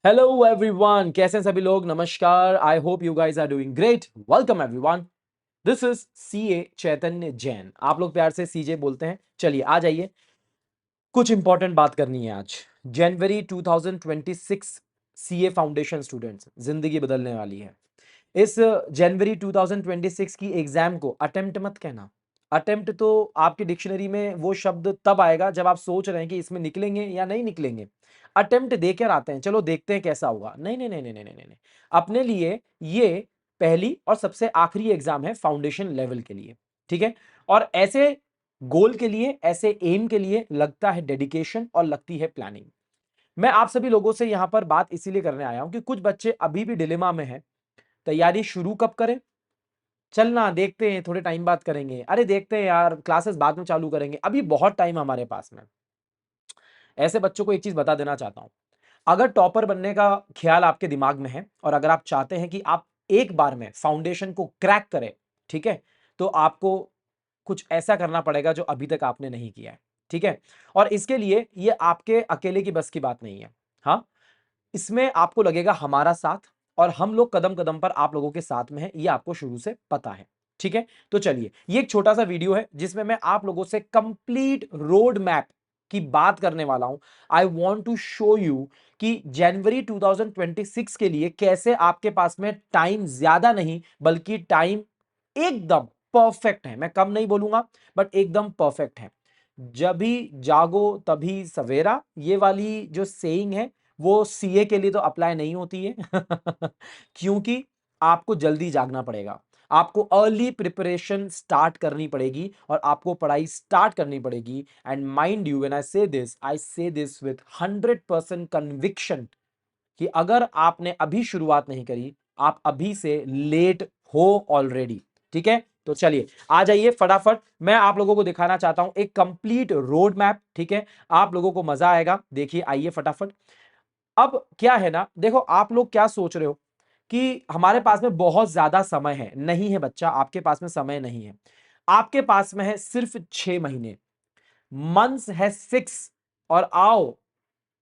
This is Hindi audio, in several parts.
हेलो एवरीवन, कैसे हैं सभी लोग। नमस्कार। I hope you guys are doing great. Welcome everyone. This is CA Chaitanya Jain. आप लोग प्यार से सीजे बोलते हैं। चलिए आ जाइए, कुछ इंपॉर्टेंट बात करनी है आज। जनवरी 2026 सीए फाउंडेशन स्टूडेंट्स, जिंदगी बदलने वाली है। इस जनवरी 2026 की एग्जाम को अटेम्प्ट मत कहना। अटेम्प्ट तो आपकी डिक्शनरी में वो शब्द तब आएगा जब आप सोच रहे हैं कि इसमें निकलेंगे या नहीं निकलेंगे। अटेम्प्ट देकर आते हैं, चलो देखते हैं कैसा होगा। नहीं नहीं नहीं नहीं नहीं नहीं नहीं। अपने लिए ये पहली और सबसे आखिरी एग्जाम है फाउंडेशन लेवल के लिए। ठीक है। और ऐसे गोल के लिए, ऐसे एम के लिए लगता है डेडिकेशन और लगती है प्लानिंग। मैं आप सभी लोगों से यहां पर बात इसीलिए करने आया हूं कि कुछ बच्चे अभी भी डिलेमा में हैं। तैयारी शुरू कब करें? चलना देखते हैं, थोड़े टाइम बाद करेंगे। अरे देखते हैं यार, क्लासेस बाद में चालू करेंगे, अभी बहुत टाइम हमारे पास में। ऐसे बच्चों को एक चीज बता देना चाहता हूं। अगर टॉपर बनने का ख्याल आपके दिमाग में है और अगर आप चाहते हैं कि आप एक बार में फाउंडेशन को क्रैक करें, ठीक है, तो आपको कुछ ऐसा करना पड़ेगा जो अभी तक आपने नहीं किया है। ठीक है। और इसके लिए ये आपके अकेले की बस की बात नहीं है। हाँ, इसमें आपको लगेगा हमारा साथ, और हम लोग कदम कदम पर आप लोगों के साथ में हैं, ये आपको शुरू से पता है। ठीक है। तो चलिए, ये एक छोटा सा वीडियो है जिसमें मैं आप लोगों से कंप्लीट रोड मैप की बात करने वाला हूं। I want to show you कि जनवरी 2026 के लिए कैसे आपके पास में टाइम ज्यादा नहीं बल्कि टाइम एकदम परफेक्ट है। मैं कम नहीं बोलूंगा, बट एकदम परफेक्ट है। जब भी जागो तभी सवेरा, ये वाली जो सेइंग है वो सीए के लिए तो अप्लाई नहीं होती है क्योंकि आपको जल्दी जागना पड़ेगा। आपको अर्ली प्रिपरेशन स्टार्ट करनी पड़ेगी और आपको पढ़ाई स्टार्ट करनी पड़ेगी। And mind you, when I से दिस विथ 100% कन्विक्शन कि अगर आपने अभी शुरुआत नहीं करी, आप अभी से लेट हो ऑलरेडी। ठीक है। तो चलिए आ जाइए फटाफट, मैं आप लोगों को दिखाना चाहता हूं एक कंप्लीट रोड मैप। ठीक है। आप लोगों को मजा आएगा। देखिए, आइए फटाफट। अब क्या है ना, देखो आप लोग क्या सोच रहे हो कि हमारे पास में बहुत ज्यादा समय है। नहीं है बच्चा, आपके पास में समय नहीं है। आपके पास में है सिर्फ 6 महीने। मंथ्स है 6। और आओ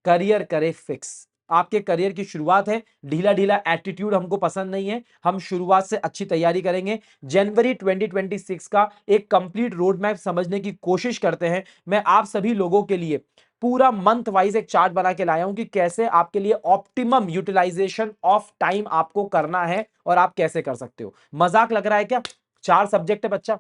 करियर करे फिक्स। आपके करियर की शुरुआत है। ढीला ढीला एटीट्यूड हमको पसंद नहीं है। हम शुरुआत से अच्छी तैयारी करेंगे। जनवरी 2026 का एक कंप्लीट रोड मैप समझने की कोशिश करते हैं। मैं आप सभी लोगों के लिए पूरा मंथ वाइज एक चार्ट बना के लाया हूं कि कैसे आपके लिए ऑप्टिमम यूटिलाइजेशन ऑफ टाइम आपको करना है और आप कैसे कर सकते हो। मजाक लग रहा है क्या? 4 सब्जेक्ट है बच्चा,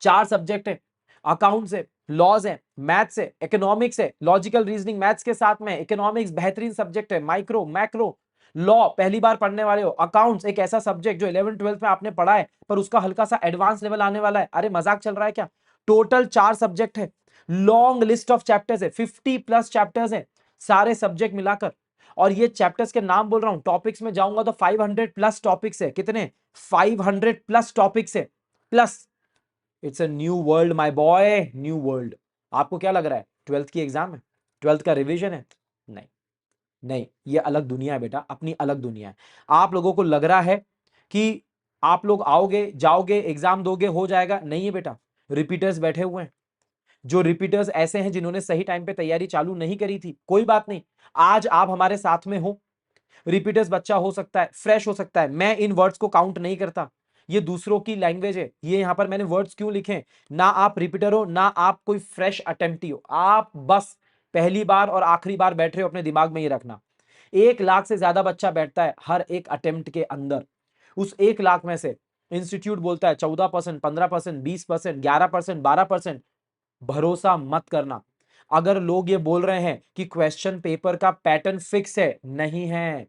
4 सब्जेक्ट है। अकाउंट्स है, लॉज है, मैथ्स है, इकोनॉमिक्स है, लॉजिकल रीजनिंग मैथ्स के साथ में। इकोनॉमिक्स बेहतरीन सब्जेक्ट है। माइक्रो मैक्रो लॉ पहली बार पढ़ने वाले हो। अकाउंट्स एक ऐसा सब्जेक्ट जो 11 12 में आपने पढ़ा है पर उसका हल्का सा एडवांस लेवल आने वाला है। अरे मजाक चल रहा है क्या? टोटल 4 सब्जेक्ट है। लॉन्ग लिस्ट ऑफ चैप्टर्स है, 50+ चैप्टर्स है सारे सब्जेक्ट मिलाकर। और ये चैप्टर्स के नाम बोल रहा हूं, टॉपिक्स में जाऊंगा तो 500+ टॉपिक्स है। कितने? 500+ टॉपिक्स है। Plus it's a new world my boy, new world. आपको क्या लग रहा है 12th की एग्जाम है, 12th का रिवीजन है? नहीं नहीं, ये अलग दुनिया है बेटा, अपनी अलग दुनिया है। आप लोगों को लग रहा है कि आप लोग आओगे जाओगे एग्जाम दोगे हो जाएगा, नहीं है बेटा। रिपीटर्स बैठे हुए हैं। जो रिपीटर्स ऐसे हैं जिन्होंने सही टाइम पे तैयारी चालू नहीं करी थी, कोई बात नहीं, आज आप हमारे साथ में हो। रिपीटर्स बच्चा हो सकता है, फ्रेश हो सकता है। मैं इन वर्ड्स को काउंट नहीं करता, ये दूसरों की लैंग्वेज है। ये यहां पर मैंने वर्ड्स क्यों लिखे? ना आप रिपीटर हो ना आप कोई फ्रेश अटेम्प्टी हो, आप बस पहली बार और आखिरी बार बैठ रहे हो। अपने दिमाग में ये रखना। 1 लाख से ज्यादा बच्चा बैठता है हर एक अटेम्प्ट के अंदर। उस 1 लाख में से इंस्टीट्यूट बोलता है 14%, 15%, 20%, 11%, 12%। भरोसा मत करना। अगर लोग ये बोल रहे हैं कि क्वेश्चन पेपर का पैटर्न फिक्स है, नहीं है।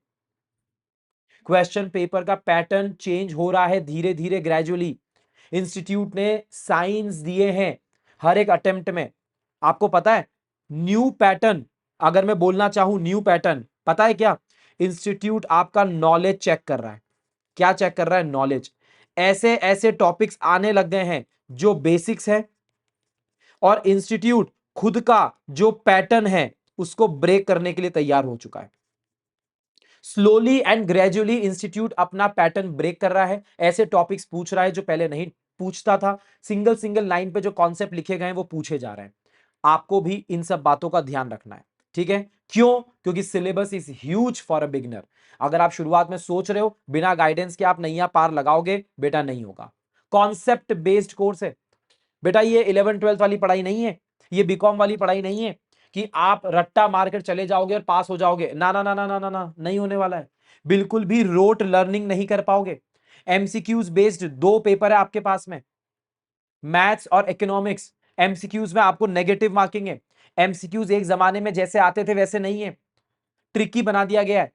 क्वेश्चन पेपर का पैटर्न चेंज हो रहा है धीरे धीरे, ग्रेजुअली। इंस्टीट्यूट ने साइंस दिए हैं हर एक अटेम्प्ट में। आपको पता है न्यू पैटर्न, अगर मैं बोलना चाहूं न्यू पैटर्न, पता है क्या? इंस्टीट्यूट आपका नॉलेज चेक कर रहा है। क्या चेक कर रहा है? नॉलेज। ऐसे ऐसे टॉपिक्स आने लग गए हैं जो बेसिक्स है, और इंस्टीट्यूट खुद का जो पैटर्न है उसको ब्रेक करने के लिए तैयार हो चुका है। स्लोली एंड ग्रेजुअली इंस्टीट्यूट अपना पैटर्न ब्रेक कर रहा है। ऐसे टॉपिक्स पूछ रहा है जो पहले नहीं पूछता था। सिंगल सिंगल लाइन पे जो कॉन्सेप्ट लिखे गए हैं वो पूछे जा रहे हैं। आपको भी इन सब बातों का ध्यान रखना है। ठीक है, क्यों? क्योंकि syllabus is huge for a beginner. अगर आप शुरुआत में सोच रहे हो बिना गाइडेंस के आप नैया पार लगाओगे, बेटा नहीं होगा। कॉन्सेप्ट बेस्ड कोर्स है बेटा, ये 11th-12th वाली पढ़ाई नहीं है, ये बीकॉम वाली पढ़ाई नहीं है कि आप रट्टा मारकर चले जाओगे और पास हो जाओगे। ना ना ना ना ना ना ना, नहीं होने वाला है। बिल्कुल भी रोट लर्निंग नहीं कर पाओगे। एमसीक्यूज बेस्ड 2 पेपर है आपके पास में, मैथ्स और इकोनॉमिक्स। एमसीक्यूज में आपको नेगेटिव मार्किंग है। एमसीक्यूज एक जमाने में जैसे आते थे वैसे नहीं है, ट्रिकी बना दिया गया है।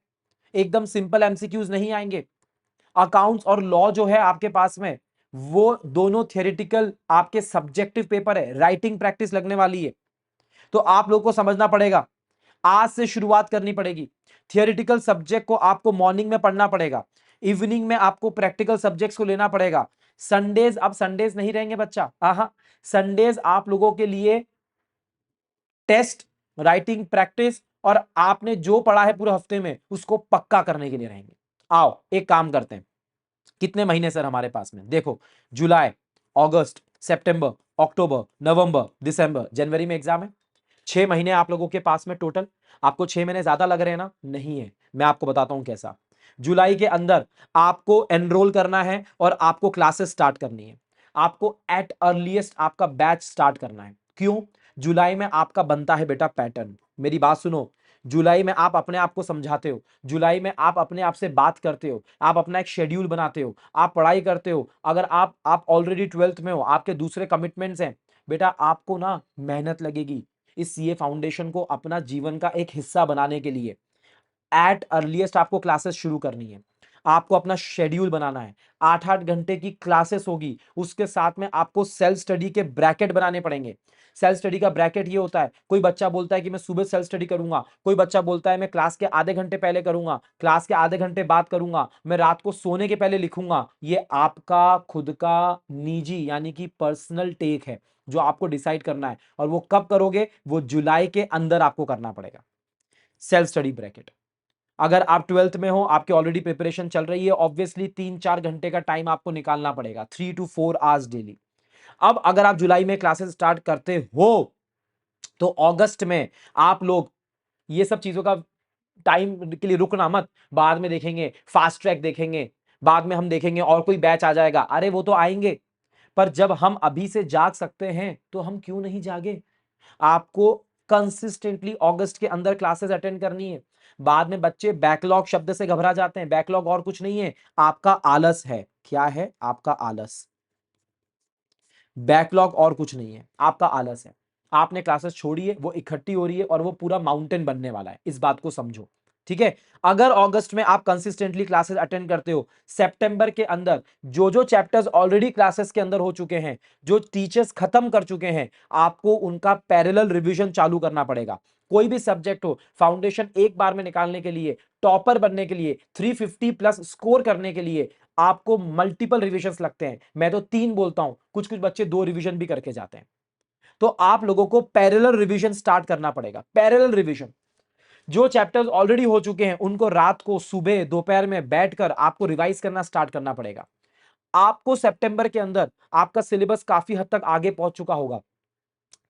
एकदम सिंपल एमसीक्यूज नहीं आएंगे। अकाउंट्स और लॉ जो है आपके पास में, वो दोनों थियोरेटिकल आपके सब्जेक्टिव पेपर है, राइटिंग प्रैक्टिस लगने वाली है। तो आप लोगों को समझना पड़ेगा, आज से शुरुआत करनी पड़ेगी। थियोरेटिकल सब्जेक्ट को आपको मॉर्निंग में पढ़ना पड़ेगा, इवनिंग में आपको प्रैक्टिकल सब्जेक्ट्स को लेना पड़ेगा। संडेज अब संडेज नहीं रहेंगे बच्चा, संडेज आप लोगों के लिए टेस्ट, राइटिंग प्रैक्टिस और आपने जो पढ़ा है पूरे हफ्ते में उसको पक्का करने के लिए रहेंगे। आओ एक काम करते हैं, कितने महीने सर हमारे पास में? देखो, जुलाई, अगस्त, सितंबर, अक्टूबर, नवंबर, दिसंबर, जनवरी में एग्जाम है। 6 महीने आप लोगों के पास में टोटल। आपको 6 महीने ज्यादा लग रहे हैं ना? नहीं है, मैं आपको बताता हूं कैसा। जुलाई के अंदर आपको एनरोल करना है और आपको क्लासेस स्टार्ट करनी है। आपको एट अर्लीस्ट आपका बैच स्टार्ट करना है। क्यों? जुलाई में आपका बनता है बेटा पैटर्न। मेरी बात सुनो, जुलाई में आप अपने आप को समझाते हो, जुलाई में आप अपने आप से बात करते हो, आप अपना एक शेड्यूल बनाते हो, आप पढ़ाई करते हो। अगर आप ऑलरेडी 12th में हो, आपके दूसरे कमिटमेंट्स हैं, बेटा आपको ना मेहनत लगेगी इस सीए फाउंडेशन को अपना जीवन का एक हिस्सा बनाने के लिए। एट अर्लीस्ट आपको क्लासेस शुरू करनी है, आपको अपना शेड्यूल बनाना है। 8-8 घंटे की क्लासेस होगी, उसके साथ में आपको सेल्फ स्टडी के ब्रैकेट बनाने पड़ेंगे। सेल्फ स्टडी का ब्रैकेट ये होता है, कोई बच्चा बोलता है कि मैं सुबह सेल्फ स्टडी करूंगा, कोई बच्चा बोलता है मैं क्लास के आधे घंटे पहले करूंगा, क्लास के आधे घंटे बाद करूंगा, मैं रात को सोने के पहले लिखूंगा। ये आपका खुद का निजी यानी कि पर्सनल टेक है जो आपको डिसाइड करना है, और वो कब करोगे? वो जुलाई के अंदर आपको करना पड़ेगा। Self study bracket. अगर आप 12th में हो, आपकी ऑलरेडी प्रिपरेशन चल रही है, ऑब्वियसली 3-4 घंटे का टाइम आपको निकालना पड़ेगा, 3 to 4 आवर्स डेली। अब अगर आप जुलाई में क्लासेस स्टार्ट करते हो तो अगस्त में आप लोग ये सब चीजों का टाइम के लिए रुकना मत, बाद में देखेंगे, फास्ट ट्रैक देखेंगे, बाद में हम देखेंगे और कोई बैच आ जाएगा। अरे वो तो आएंगे, पर जब हम अभी से जाग सकते हैं तो हम क्यों नहीं जागे? आपको कंसिस्टेंटली अगस्त के अंदर क्लासेस अटेंड करनी है। बाद में बच्चे बैकलॉग शब्द से घबरा जाते हैं, बैकलॉग और कुछ नहीं है, आपका आलस है। क्या है? आपका आलस। बैकलॉग और कुछ नहीं है, आपका आलस है। आपने क्लासेस छोड़ी है, वो इकट्ठी हो रही है और वो पूरा माउंटेन बनने वाला है, इस बात को समझो। ठीक है, अगर अगस्त में आप कंसिस्टेंटली क्लासेस अटेंड करते हो, सितंबर के अंदर जो जो चैप्टर्स ऑलरेडी क्लासेस के अंदर हो चुके हैं, जो टीचर्स खत्म कर चुके हैं, आपको उनका पैरेलल रिवीजन चालू करना पड़ेगा। कोई भी सब्जेक्ट हो, फाउंडेशन एक बार में निकालने के लिए, टॉपर बनने के लिए, 350 प्लस स्कोर करने के लिए आपको मल्टीपल रिविजन्स लगते हैं। मैं तो 3 बोलता हूं, कुछ कुछ बच्चे 2 रिवीजन भी करके जाते हैं। तो आप लोगों को पैरेलल रिवीजन स्टार्ट करना पड़ेगा। पैरेलल रिवीजन, जो चैप्टर्स ऑलरेडी हो चुके हैं उनको रात को, सुबह, दोपहर में बैठकर आपको रिवाइज करना स्टार्ट करना पड़ेगा। आपको सितंबर के अंदर आपका सिलेबस काफी हद तक आगे पहुंच चुका होगा।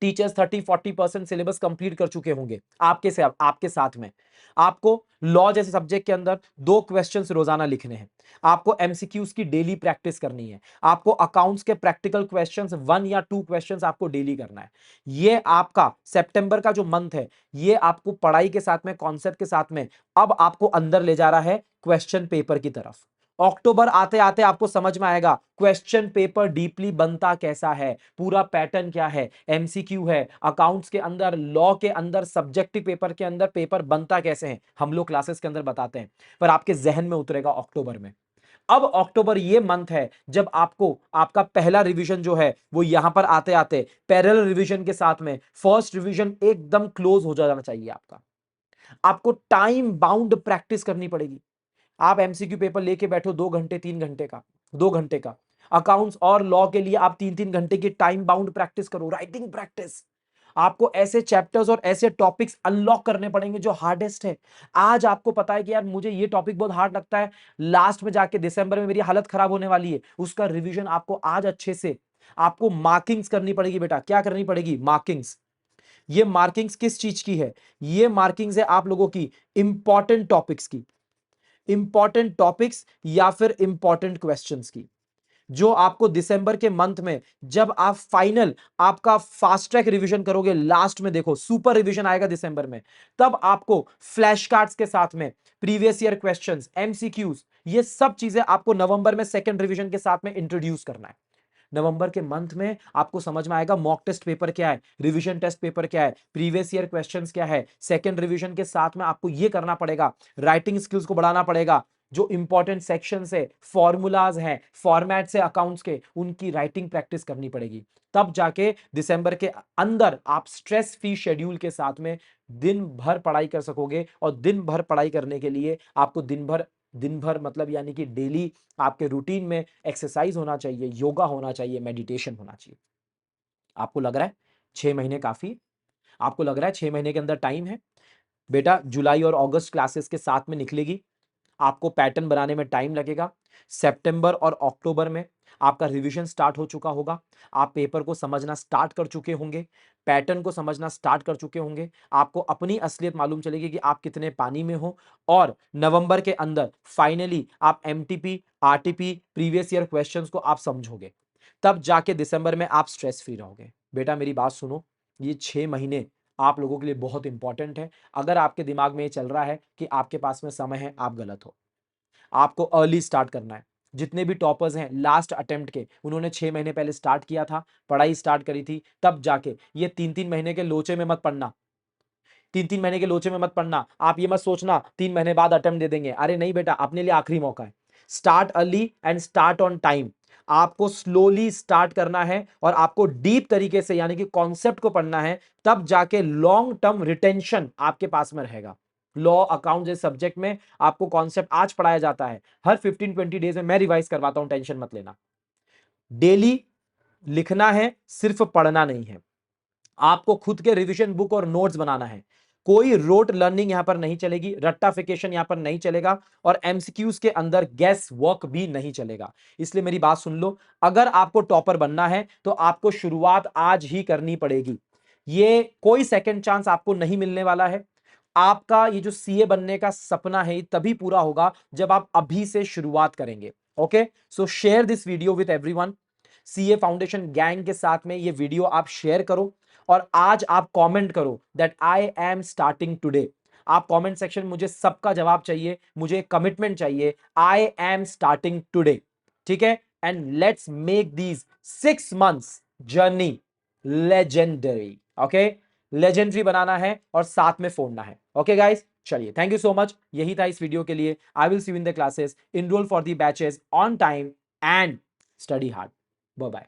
टीचर्स 30-40% सिलेबस कंप्लीट कर चुके होंगे आपके साथ में। आपको लॉ जैसे सब्जेक्ट के अंदर 2 क्वेश्चंस रोजाना लिखने हैं। आपको एमसीक्यूज की डेली प्रैक्टिस करनी है। आपको अकाउंट्स के प्रैक्टिकल क्वेश्चंस 1 या 2 क्वेश्चंस आपको डेली करना है। ये आपका सितंबर का जो मंथ है, ये आपको पढ़ाई के साथ में, कॉन्सेप्ट के साथ में अब आपको अंदर ले जा रहा है क्वेश्चन पेपर की तरफ। अक्टूबर आते आते आपको समझ में आएगा क्वेश्चन पेपर डीपली बनता कैसा है, पूरा पैटर्न क्या है, एमसीक्यू है, अकाउंट्स के अंदर, लॉ के अंदर, सब्जेक्टिव पेपर के अंदर पेपर बनता कैसे है, हम लोग क्लासेस के अंदर बताते हैं, पर आपके जहन में उतरेगा अक्टूबर में। अब अक्टूबर ये मंथ है जब आपको आपका पहला रिवीजन जो है वो यहां पर आते आते पैरेलल रिवीजन के साथ में फर्स्ट रिवीजन एकदम क्लोज हो जाना चाहिए आपका। आपको टाइम बाउंड प्रैक्टिस करनी पड़ेगी। आप एमसीक्यू पेपर लेके बैठो 2 घंटे 3 घंटे का, 2 घंटे का। अकाउंट्स और लॉ के लिए आप 3-3 घंटे की टाइम बाउंड प्रैक्टिस करो, राइटिंग प्रैक्टिस। आपको ऐसे चैप्टर्स और ऐसे टॉपिक्स अनलॉक करने पड़ेंगे जो हार्डेस्ट है। आज आपको पता है कि यार मुझे ये टॉपिक बहुत हार्ड लगता है, लास्ट में जाके दिसंबर में मेरी हालत खराब होने वाली है, उसका रिवीजन आपको आज अच्छे से, आपको मार्किंग्स करनी पड़ेगी बेटा। क्या करनी पड़ेगी? मार्किंग्स। ये मार्किंग्स किस चीज की है? ये मार्किंग्स है आप लोगों की इंपॉर्टेंट टॉपिक्स की, इंपॉर्टेंट टॉपिक्स या फिर इंपॉर्टेंट क्वेश्चंस की, जो आपको दिसंबर के मंथ में जब आप फाइनल आपका फास्ट ट्रैक रिवीजन करोगे, लास्ट में देखो सुपर रिवीजन आएगा दिसंबर में, तब आपको फ्लैश कार्ड्स के साथ में प्रीवियस ईयर क्वेश्चंस, एमसीक्यूज, ये सब चीजें आपको नवंबर में सेकंड रिवीजन के साथ में इंट्रोड्यूस करना है। नवंबर के मंथ में आपको समझ में आएगा मॉक टेस्ट पेपर क्या है, रिवीजन टेस्ट पेपर क्या है, प्रीवियस ईयर क्वेश्चंस क्या है। सेकंड रिवीजन के साथ में आपको यह करना पड़ेगा, राइटिंग स्किल्स को बढ़ाना पड़ेगा, जो इंपॉर्टेंट सेक्शंस है, फॉर्मूलाज हैं, फॉर्मेट से अकाउंट्स के, उनकी राइटिंग प्रैक्टिस करनी पड़ेगी। तब जाके दिसंबर के अंदर आप स्ट्रेस फ्री शेड्यूल के साथ में दिन भर पढ़ाई कर सकोगे। और दिन भर पढ़ाई करने के लिए आपको दिन भर मतलब यानी कि डेली आपके रूटीन में एक्सरसाइज होना चाहिए, योगा होना चाहिए, मेडिटेशन होना चाहिए। आपको लग रहा है 6 महीने काफी? आपको लग रहा है 6 महीने के अंदर टाइम है? बेटा जुलाई और अगस्त क्लासेस के साथ में निकलेगी, आपको पैटर्न बनाने में टाइम लगेगा। सितंबर और अक्टूबर में आपका रिवीजन स्टार्ट हो चुका होगा, आप पेपर को समझना स्टार्ट कर चुके होंगे, पैटर्न को समझना स्टार्ट कर चुके होंगे, आपको अपनी असलियत मालूम चलेगी कि आप कितने पानी में हो। और नवंबर के अंदर फाइनली आप MTP, RTP, previous year questions को आप समझोगे, तब जाके दिसंबर में आप स्ट्रेस फ्री रहोगे। बेटा मेरी बात सुनो, ये 6 महीने आप लोगों के लिए बहुत इंपॉर्टेंट है। अगर आपके दिमाग में ये चल रहा है कि आपके पास में समय है, आप गलत हो। आपको अर्ली स्टार्ट करना है। जितने भी टॉपर्स हैं लास्ट अटेम्प्ट के, उन्होंने 6 महीने पहले स्टार्ट किया था, पढ़ाई स्टार्ट करी थी, तब जाके ये 3-3 महीने के लोचे में मत पड़ना। 3-3 महीने के लोचे में मत पड़ना। आप ये मत सोचना 3 महीने बाद अटेम्प्ट दे देंगे। अरे नहीं बेटा, अपने लिए आखिरी मौका है। Start early and start on time. आपको स्लोली स्टार्ट करना है और आपको डीप तरीके से यानी कि कॉन्सेप्ट को पढ़ना है, तब जाके लॉन्ग टर्म रिटेंशन आपके पास में रहेगा। लॉ, अकाउंट जैसे सब्जेक्ट में आपको कॉन्सेप्ट आज पढ़ाया जाता है, हर 15-20 डेज में मैं रिवाइज करवाता हूं, टेंशन मत लेना। डेली लिखना है, सिर्फ पढ़ना नहीं है। आपको खुद के रिवीजन बुक और नोट्स बनाना है। कोई रोट लर्निंग यहां पर नहीं चलेगी, रट्टाफिकेशन यहां पर नहीं चलेगा, और एमसीक्यूज के अंदर गैस वर्क भी नहीं चलेगा। इसलिए मेरी बात सुन लो, अगर आपको टॉपर बनना है तो आपको शुरुआत आज ही करनी पड़ेगी। ये कोई सेकंड चांस आपको नहीं मिलने वाला है। आपका ये जो सीए बनने का सपना है, तभी पूरा होगा जब आप अभी से शुरुआत करेंगे। Okay, so share this video with everyone. CA foundation gang के साथ में ये वीडियो आप शेयर करो, और आज आप कमेंट करो that I am starting today. आप कमेंट सेक्शन, मुझे सबका जवाब चाहिए, मुझे कमिटमेंट चाहिए, आई एम स्टार्टिंग टुडे। ठीक है, and let's make these 6 months journey legendary. Okay, legendary बनाना है और साथ में फोड़ना है। ओके गाइस, चलिए, थैंक यू सो मच। यही था इस वीडियो के लिए। I will see you in the classes. Enroll for the batches on time and study hard. Bye bye.